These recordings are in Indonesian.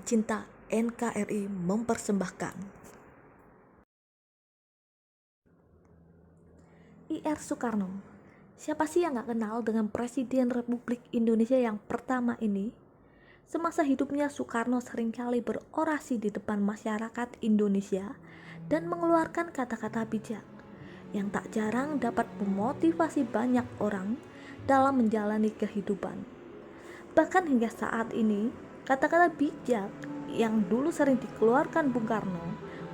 Ruang Cinta NKRI mempersembahkan Ir Soekarno. Siapa sih yang gak kenal dengan Presiden Republik Indonesia yang pertama ini? Semasa hidupnya Soekarno seringkali berorasi di depan masyarakat Indonesia dan mengeluarkan kata-kata bijak yang tak jarang dapat memotivasi banyak orang dalam menjalani kehidupan. Bahkan hingga saat ini, kata-kata bijak yang dulu sering dikeluarkan Bung Karno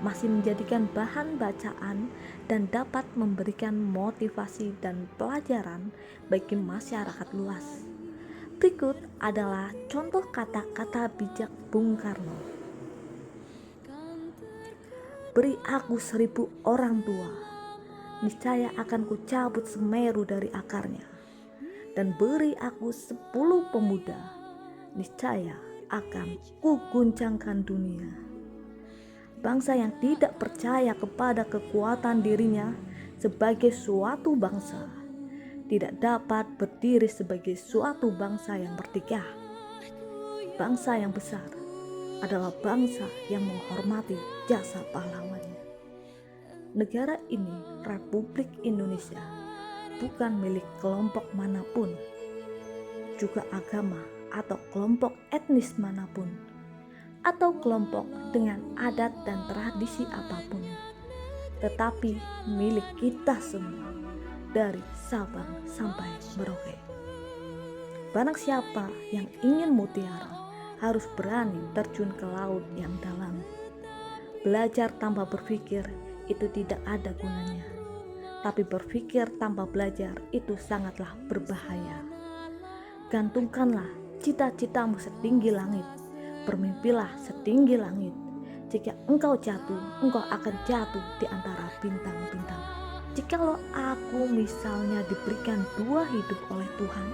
masih menjadikan bahan bacaan dan dapat memberikan motivasi dan pelajaran bagi masyarakat luas. Berikut adalah contoh kata-kata bijak Bung Karno. Beri aku 1000 orang tua, niscaya akan kucabut Semeru dari akarnya. Dan beri aku 10 pemuda, niscaya akan kuguncangkan dunia. Bangsa yang tidak percaya kepada kekuatan dirinya sebagai suatu bangsa tidak dapat berdiri sebagai suatu bangsa yang merdeka. Bangsa yang besar adalah bangsa yang menghormati jasa pahlawannya. Negara ini, Republik Indonesia, bukan milik kelompok manapun, juga agama atau kelompok etnis manapun, atau kelompok dengan adat dan tradisi apapun, tetapi milik kita semua dari Sabang sampai Merauke. Barang siapa yang ingin mutiara harus berani terjun ke laut yang dalam. Belajar tanpa berpikir itu tidak ada gunanya, tapi berpikir tanpa belajar itu sangatlah berbahaya. Gantungkanlah cita-citamu setinggi langit, bermimpilah setinggi langit. Jika engkau jatuh, engkau akan jatuh di antara bintang-bintang. Jikalau aku misalnya diberikan 2 hidup oleh Tuhan,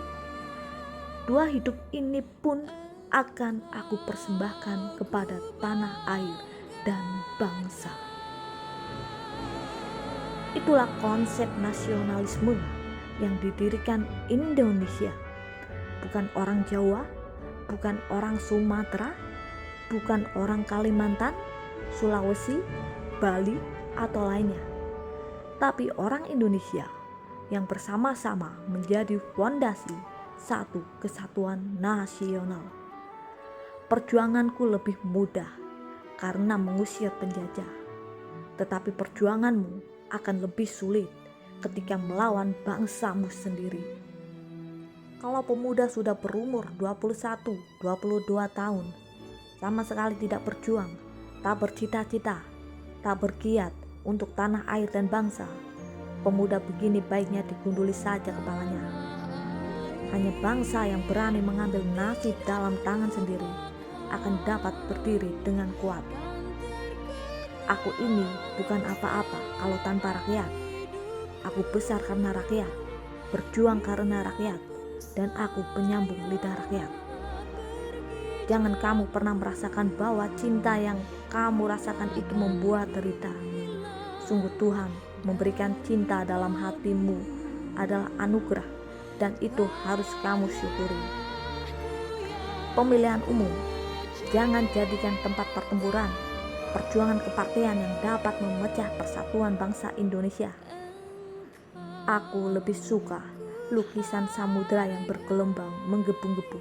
2 hidup ini pun akan aku persembahkan kepada tanah air dan bangsa. Itulah konsep nasionalisme yang didirikan Indonesia. Bukan orang Jawa, bukan orang Sumatera, bukan orang Kalimantan, Sulawesi, Bali, atau lainnya, tapi orang Indonesia yang bersama-sama menjadi fondasi satu kesatuan nasional. Perjuanganku lebih mudah karena mengusir penjajah, tetapi perjuanganmu akan lebih sulit ketika melawan bangsamu sendiri. Kalau pemuda sudah berumur 21, 22 tahun, sama sekali tidak berjuang, tak bercita-cita, tak berkiat untuk tanah air dan bangsa, pemuda begini baiknya digunduli saja kepalanya. Hanya bangsa yang berani mengambil nasib dalam tangan sendiri akan dapat berdiri dengan kuat. Aku ini bukan apa-apa kalau tanpa rakyat. Aku besar karena rakyat, berjuang karena rakyat, dan aku penyambung lidah rakyat. Jangan kamu pernah merasakan bahwa cinta yang kamu rasakan itu membuat derita. Sungguh Tuhan memberikan cinta dalam hatimu adalah anugerah, dan itu harus kamu syukuri. Pemilihan umum jangan jadikan tempat pertempuran, perjuangan kepartean yang dapat memecah persatuan bangsa Indonesia. Aku lebih suka lukisan samudera yang bergelombang menggebu-gebu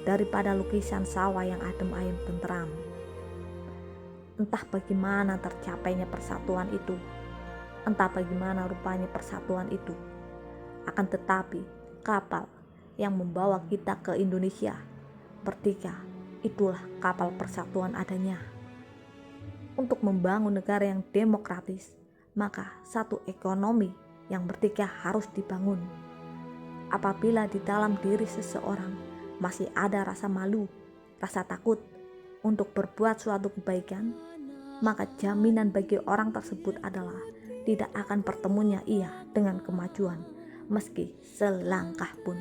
daripada lukisan sawah yang adem ayem tenteram. Entah bagaimana tercapainya persatuan itu, entah bagaimana rupanya persatuan itu, akan tetapi kapal yang membawa kita ke Indonesia merdeka, itulah kapal persatuan adanya. Untuk membangun negara yang demokratis, maka satu ekonomi yang merdeka harus dibangun. Apabila di dalam diri seseorang masih ada rasa malu, rasa takut untuk berbuat suatu kebaikan, maka jaminan bagi orang tersebut adalah tidak akan bertemunya ia dengan kemajuan meski selangkah pun.